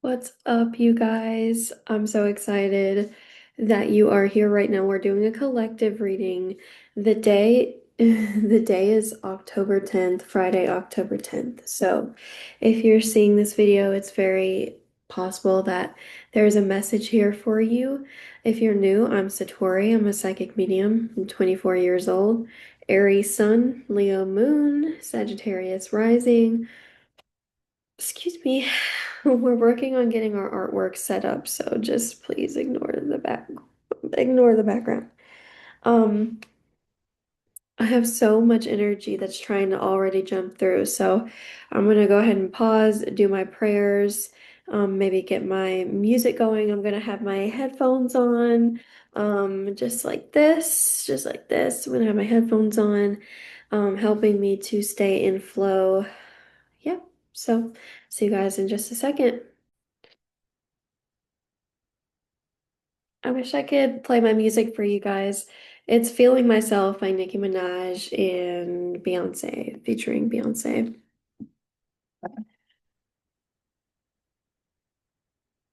What's up, you guys? I'm so excited that you are here right now. We're doing a collective reading. The day is October 10th, Friday, October 10th. So if you're seeing this video, it's very possible that there's a message here for you. If you're new, I'm Satori. I'm a psychic medium. I'm 24 years old. Aries Sun, Leo Moon, Sagittarius Rising. Excuse me. We're working on getting our artwork set up, so just please ignore the background. Um, I have so much energy that's trying to already jump through, so I'm gonna go ahead and pause, do my prayers, maybe get my music going. I'm gonna have my headphones on, just like this. I'm gonna have my headphones on, helping me to stay in flow. Yep. So see you guys in just a second. I wish I could play my music for you guys. It's Feeling Myself by Nicki Minaj and Beyonce, featuring Beyonce.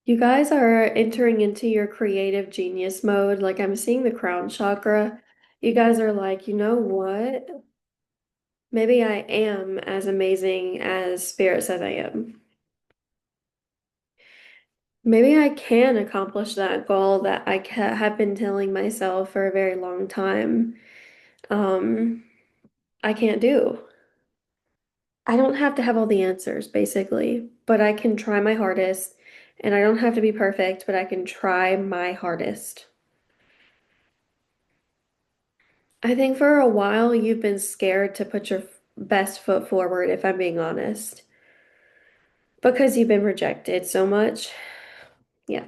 You guys are entering into your creative genius mode. Like I'm seeing the crown chakra. You guys are like, you know what? Maybe I am as amazing as Spirit says I am. Maybe I can accomplish that goal that have been telling myself for a very long time. Um, I can't do. I don't have to have all the answers, basically, but I can try my hardest, and I don't have to be perfect, but I can try my hardest. I think for a while you've been scared to put your best foot forward, if I'm being honest, because you've been rejected so much. Yeah,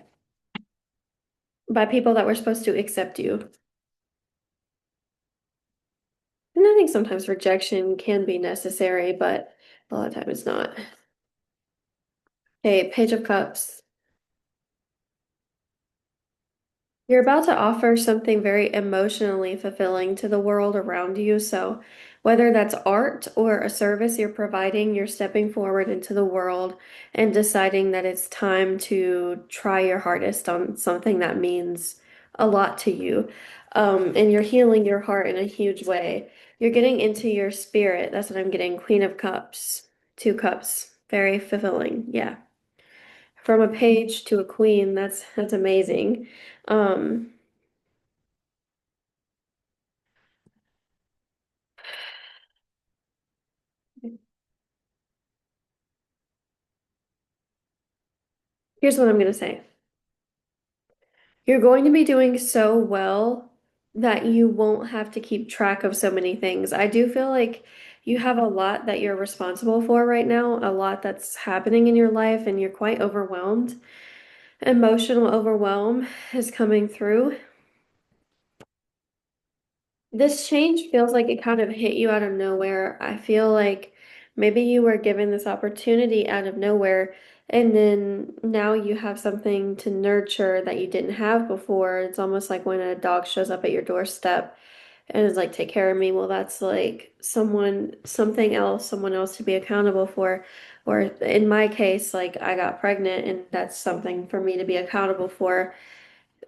by people that were supposed to accept you. And I think sometimes rejection can be necessary, but a lot of times it's not. Hey, Page of Cups. You're about to offer something very emotionally fulfilling to the world around you. So, whether that's art or a service you're providing, you're stepping forward into the world and deciding that it's time to try your hardest on something that means a lot to you. And you're healing your heart in a huge way. You're getting into your spirit. That's what I'm getting. Queen of Cups, two cups. Very fulfilling. Yeah. From a page to a queen, that's amazing. Um, Here's what I'm going to say. You're going to be doing so well that you won't have to keep track of so many things. I do feel like you have a lot that you're responsible for right now, a lot that's happening in your life, and you're quite overwhelmed. Emotional overwhelm is coming through. This change feels like it kind of hit you out of nowhere. I feel like maybe you were given this opportunity out of nowhere, and then now you have something to nurture that you didn't have before. It's almost like when a dog shows up at your doorstep and is like, take care of me. Well, that's like someone else to be accountable for. Or in my case, like I got pregnant, and that's something for me to be accountable for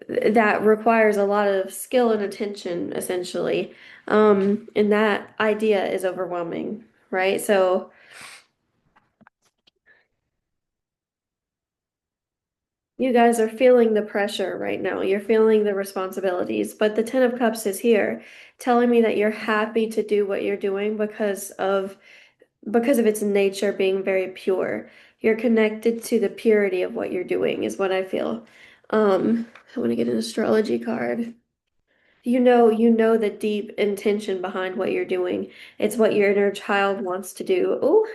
that requires a lot of skill and attention, essentially. And that idea is overwhelming, right? So you guys are feeling the pressure right now. You're feeling the responsibilities, but the Ten of Cups is here, telling me that you're happy to do what you're doing because of its nature being very pure. You're connected to the purity of what you're doing, is what I feel. I want to get an astrology card. You know the deep intention behind what you're doing. It's what your inner child wants to do. Oh,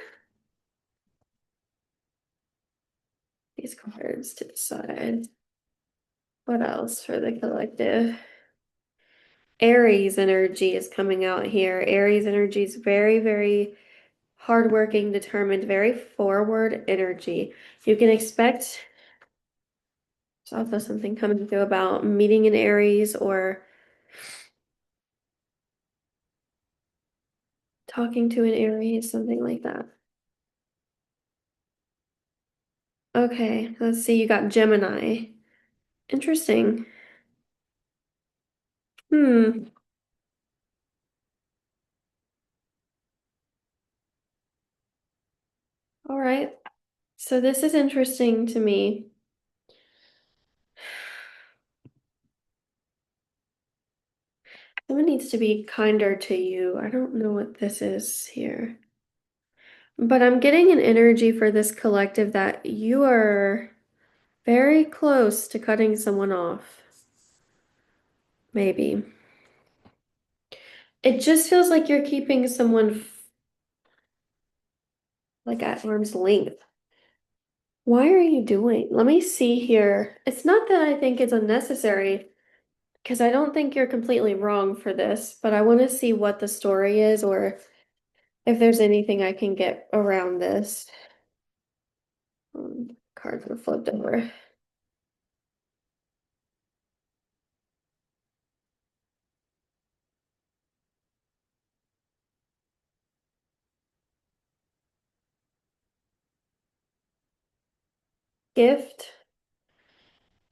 these cards to the side. What else for the collective? Aries energy is coming out here. Aries energy is very, very hardworking, determined, very forward energy. You can expect also something coming through about meeting an Aries or talking to an Aries, something like that. Okay, let's see. You got Gemini. Interesting. Hmm. All right. So this is interesting to me. Someone needs to be kinder to you. I don't know what this is here. But I'm getting an energy for this collective that you are very close to cutting someone off. Maybe. It just feels like you're keeping someone like at arm's length. Why are you doing? Let me see here. It's not that I think it's unnecessary, because I don't think you're completely wrong for this, but I want to see what the story is or if there's anything I can get around this. Cards are flipped over. Gift.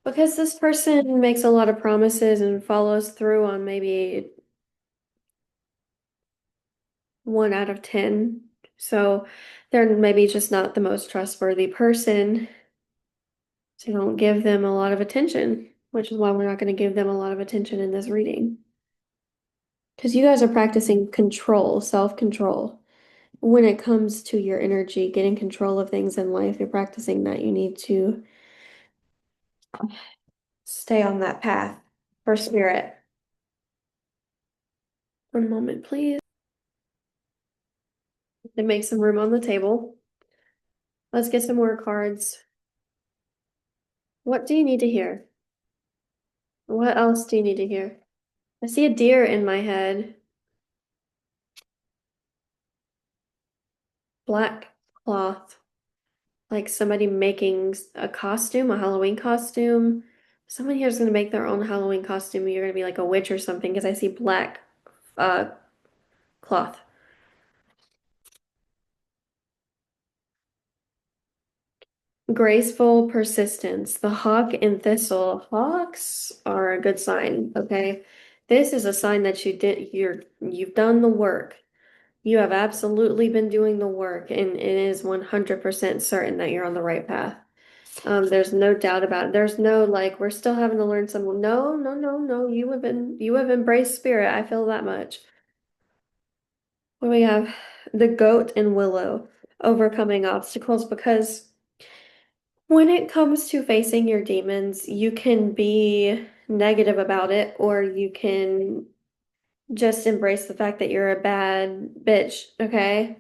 Because this person makes a lot of promises and follows through on maybe 1 out of 10. So they're maybe just not the most trustworthy person. So don't give them a lot of attention, which is why we're not going to give them a lot of attention in this reading. Because you guys are practicing control, self-control. When it comes to your energy, getting control of things in life, you're practicing that. You need to stay on that path for spirit. One moment, please. And make some room on the table. Let's get some more cards. What do you need to hear? What else do you need to hear? I see a deer in my head. Black cloth. Like somebody making a costume, a Halloween costume. Someone here is going to make their own Halloween costume. You're going to be like a witch or something because I see black uh cloth. Graceful persistence. The hawk and thistle. Hawks are a good sign, okay? This is a sign that you've done the work. You have absolutely been doing the work, and it is 100% certain that you're on the right path. There's no doubt about it. There's no like we're still having to learn some. No, no, no, no. You have embraced spirit. I feel that much. What do we have? The goat and willow, overcoming obstacles because when it comes to facing your demons, you can be negative about it, or you can just embrace the fact that you're a bad bitch, okay?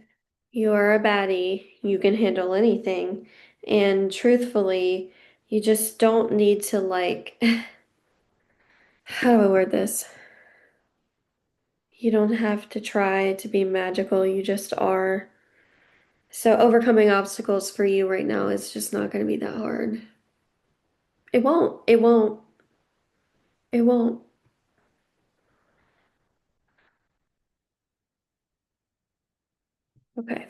You are a baddie. You can handle anything. And truthfully, you just don't need to like, how do I word this? You don't have to try to be magical. You just are. So overcoming obstacles for you right now is just not going to be that hard. It won't. It won't. It won't. Okay.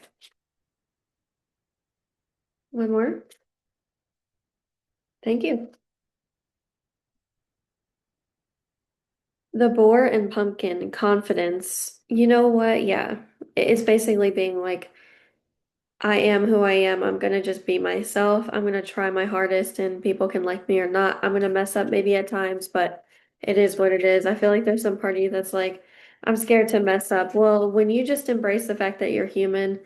One more. Thank you. The boar and pumpkin, confidence. You know what? Yeah. It's basically being like, I am who I am. I'm gonna just be myself. I'm gonna try my hardest and people can like me or not. I'm gonna mess up maybe at times, but it is what it is. I feel like there's some party that's like, I'm scared to mess up. Well, when you just embrace the fact that you're human,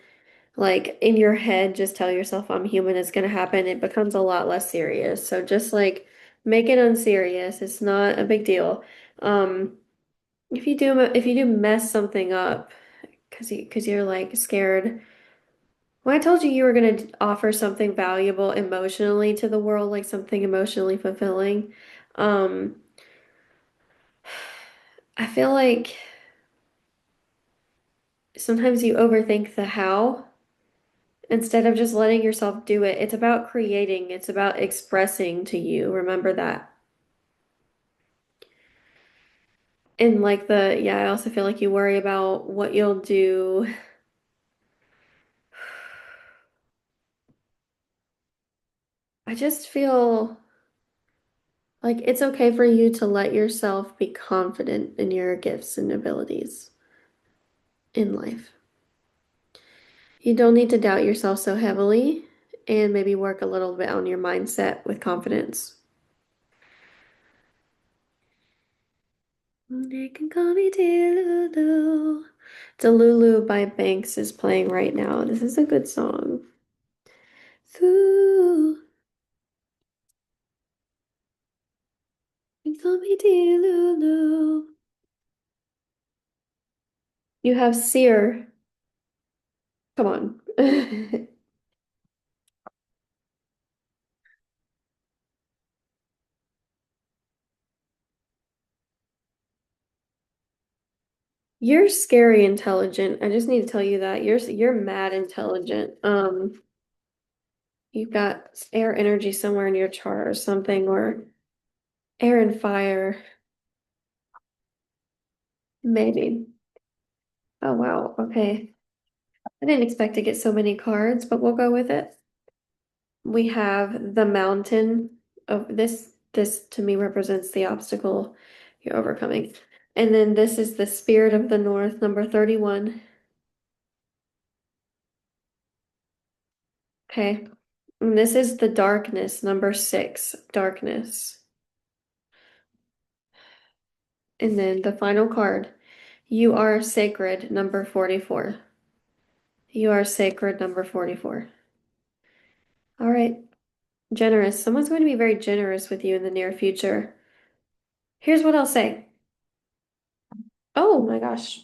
like in your head, just tell yourself I'm human, it's gonna happen. It becomes a lot less serious. So just like make it unserious. It's not a big deal. Um, if you do mess something up because you're like scared. When I told you were going to offer something valuable emotionally to the world, like something emotionally fulfilling, um, I feel like sometimes you overthink the how instead of just letting yourself do it. It's about creating, it's about expressing to you. Remember that. And like yeah, I also feel like you worry about what you'll do. I just feel like it's okay for you to let yourself be confident in your gifts and abilities in life. You don't need to doubt yourself so heavily and maybe work a little bit on your mindset with confidence. They can call me Delulu. Delulu by Banks is playing right now. This is a good song. Ooh, they call me Delulu. You have Seer. Come on. You're scary intelligent. I just need to tell you that. You're mad intelligent. You've got air energy somewhere in your chart or something, or air and fire, maybe. Oh wow, okay. I didn't expect to get so many cards, but we'll go with it. We have the mountain of this. This to me represents the obstacle you're overcoming. And then this is the spirit of the north, number 31. Okay. And this is the darkness, number 6, darkness. And then the final card, you are sacred, number 44. You are sacred, number 44. All right. Generous. Someone's going to be very generous with you in the near future. Here's what I'll say. Oh my gosh.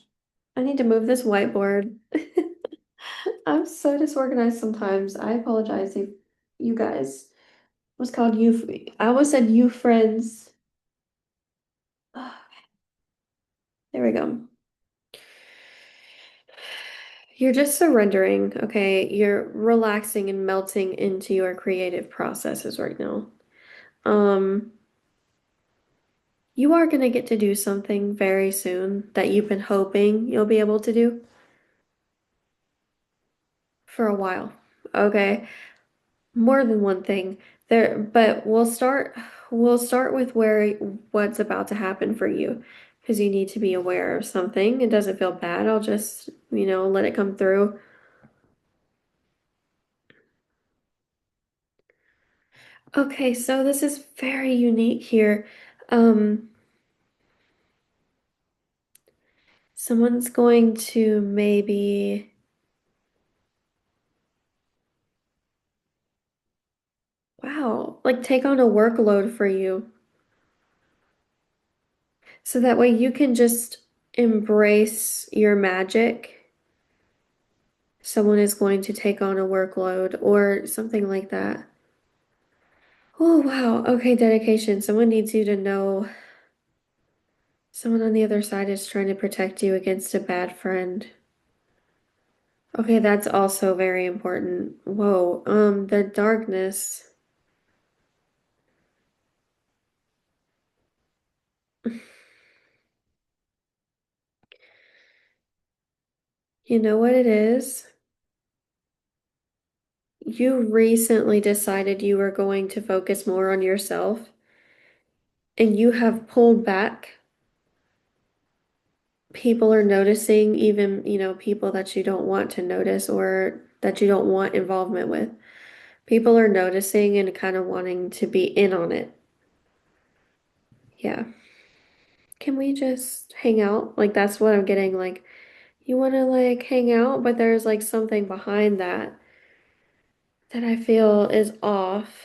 I need to move this whiteboard. I'm so disorganized sometimes. I apologize if you guys. What's called you? I almost said you friends. There we go. You're just surrendering, okay? You're relaxing and melting into your creative processes right now. Um, you are gonna get to do something very soon that you've been hoping you'll be able to do for a while. Okay? More than one thing. There, but we'll start with where what's about to happen for you because you need to be aware of something. It doesn't feel bad. I'll just, let it come through. Okay, so this is very unique here. Um, Someone's going to maybe, wow, like take on a workload for you. So that way you can just embrace your magic. Someone is going to take on a workload or something like that. Oh, wow. Okay, dedication. Someone needs you to know someone on the other side is trying to protect you against a bad friend. Okay, that's also very important. Whoa, the darkness. You know what it is? You recently decided you were going to focus more on yourself, and you have pulled back. People are noticing, even, people that you don't want to notice or that you don't want involvement with. People are noticing and kind of wanting to be in on it. Yeah. Can we just hang out? Like, that's what I'm getting. Like, you want to like hang out, but there's like something behind that I feel is off.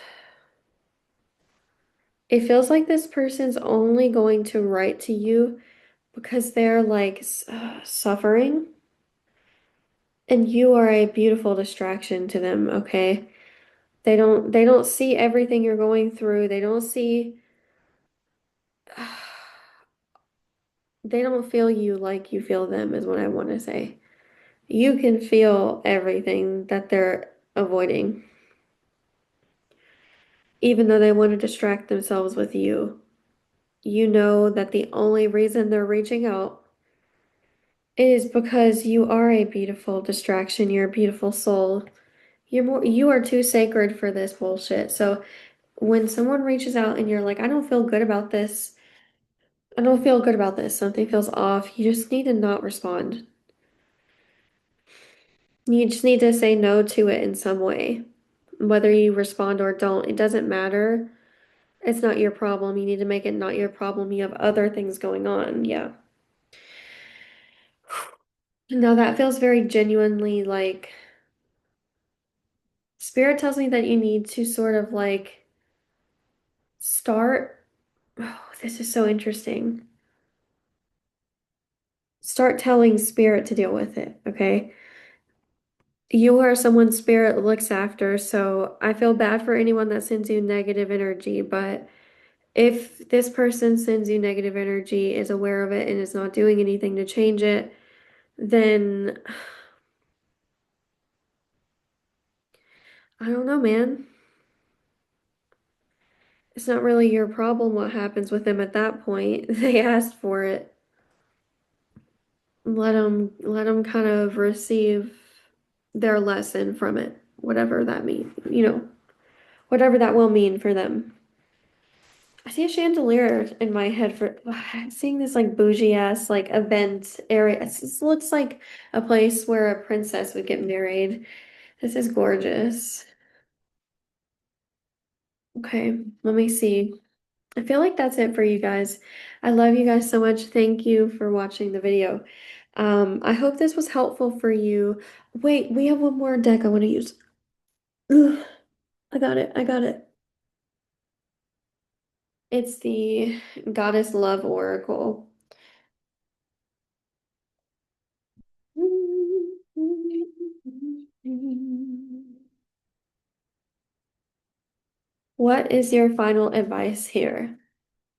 It feels like this person's only going to write to you because they're like suffering, and you are a beautiful distraction to them, okay? They don't see everything you're going through. They don't see they don't feel you like you feel them is what I want to say. You can feel everything that they're avoiding, even though they want to distract themselves with you. You know that the only reason they're reaching out is because you are a beautiful distraction. You're a beautiful soul. you are too sacred for this bullshit. So when someone reaches out and you're like, I don't feel good about this, I don't feel good about this, something feels off, you just need to not respond. You just need to say no to it in some way. Whether you respond or don't, it doesn't matter. It's not your problem. You need to make it not your problem. You have other things going on. Yeah. Now that feels very genuinely like Spirit tells me that you need to sort of like start. Oh, this is so interesting. Start telling Spirit to deal with it, okay? You are someone Spirit looks after, so I feel bad for anyone that sends you negative energy, but if this person sends you negative energy, is aware of it, and is not doing anything to change it, then I don't know, man. It's not really your problem what happens with them at that point. They asked for it. Let them kind of receive their lesson from it, whatever that means, whatever that will mean for them. I see a chandelier in my head for seeing this like bougie ass like event area. This looks like a place where a princess would get married. This is gorgeous. Okay, let me see. I feel like that's it for you guys. I love you guys so much. Thank you for watching the video. I hope this was helpful for you. Wait, we have one more deck I want to use. Ugh, I got it. I got it. It's the Goddess Love Oracle. What is your final advice here?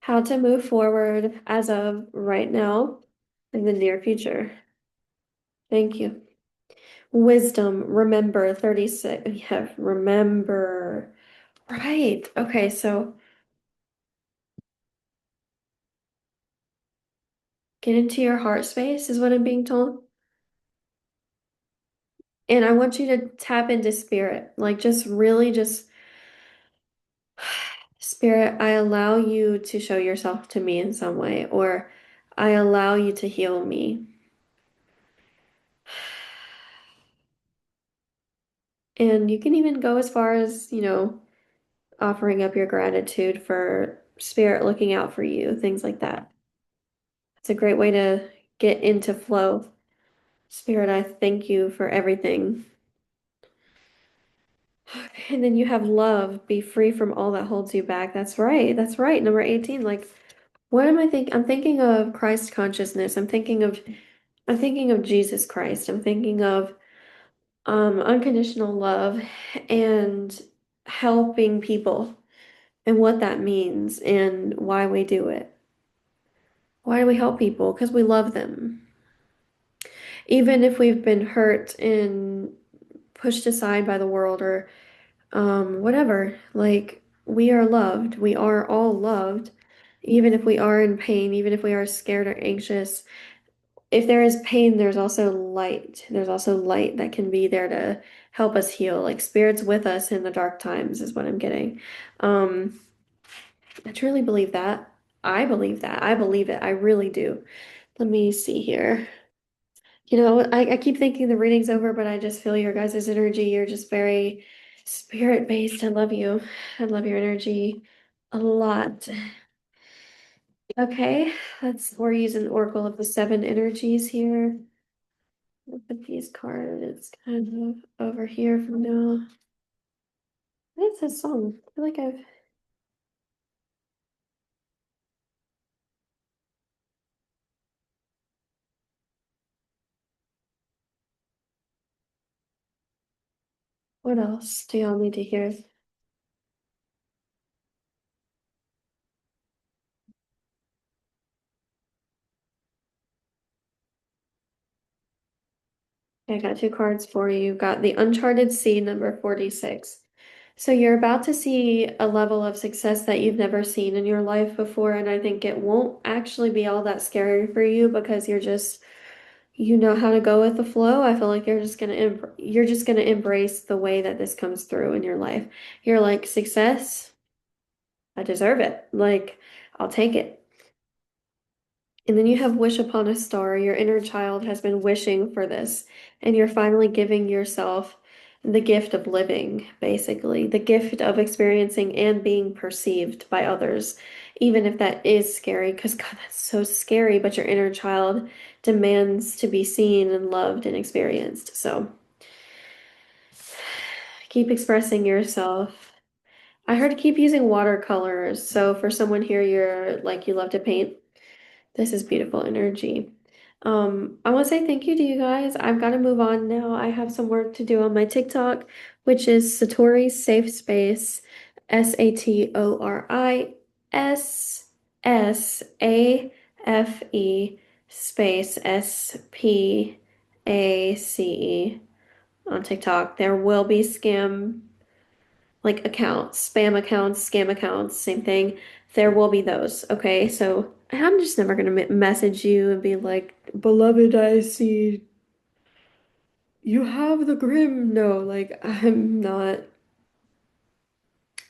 How to move forward as of right now in the near future. Thank you. Wisdom, remember 36. Yeah, remember. Right. Okay, so get into your heart space is what I'm being told. And I want you to tap into spirit. Like just really just spirit, I allow you to show yourself to me in some way, or I allow you to heal me. And you can even go as far as, offering up your gratitude for spirit looking out for you, things like that. It's a great way to get into flow. Spirit, I thank you for everything. And then you have love, be free from all that holds you back. That's right. That's right. Number 18. Like, what am I thinking? I'm thinking of Christ consciousness. I'm thinking of Jesus Christ. I'm thinking of unconditional love and helping people and what that means and why we do it. Why do we help people? Because we love them. Even if we've been hurt and pushed aside by the world or whatever, like we are loved. We are all loved. Even if we are in pain, even if we are scared or anxious, if there is pain, there's also light. There's also light that can be there to help us heal. Like spirits with us in the dark times is what I'm getting. Um, I truly believe that. I believe that. I believe it. I really do. Let me see here. I keep thinking the reading's over, but I just feel your guys' energy. You're just very spirit-based. I love you. I love your energy a lot. Okay, we're using Oracle of the Seven Energies here. I'll put these cards kind of over here for now. It's a song. I feel like what else do y'all need to hear? I got two cards for you. You've got the Uncharted Sea, number 46. So you're about to see a level of success that you've never seen in your life before, and I think it won't actually be all that scary for you because you know how to go with the flow. I feel like you're just gonna embrace the way that this comes through in your life. You're like, success, I deserve it. Like, I'll take it. And then you have wish upon a star. Your inner child has been wishing for this, and you're finally giving yourself the gift of living, basically, the gift of experiencing and being perceived by others, even if that is scary, because God, that's so scary, but your inner child demands to be seen and loved and experienced. So keep expressing yourself. I heard keep using watercolors. So for someone here, you're like you love to paint. This is beautiful energy. I want to say thank you to you guys. I've got to move on now. I have some work to do on my TikTok, which is Satori's Safe Space, SATORISSAFE space SPACE on TikTok. There will be accounts, spam accounts, scam accounts, same thing. There will be those, okay? So I'm just never gonna message you and be like, beloved, I see you have the grim. No, like I'm not,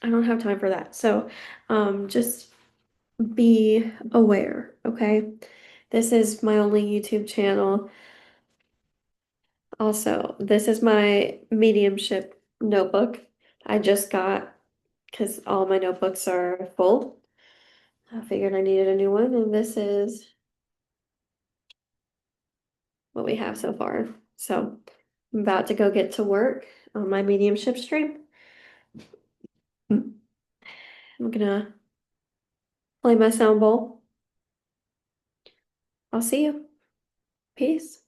I don't have time for that. So just be aware, okay? This is my only YouTube channel. Also, this is my mediumship notebook I just got because all my notebooks are full. I figured I needed a new one, and this is what we have so far. So I'm about to go get to work on my mediumship stream. I'm gonna play my sound bowl. I'll see you. Peace.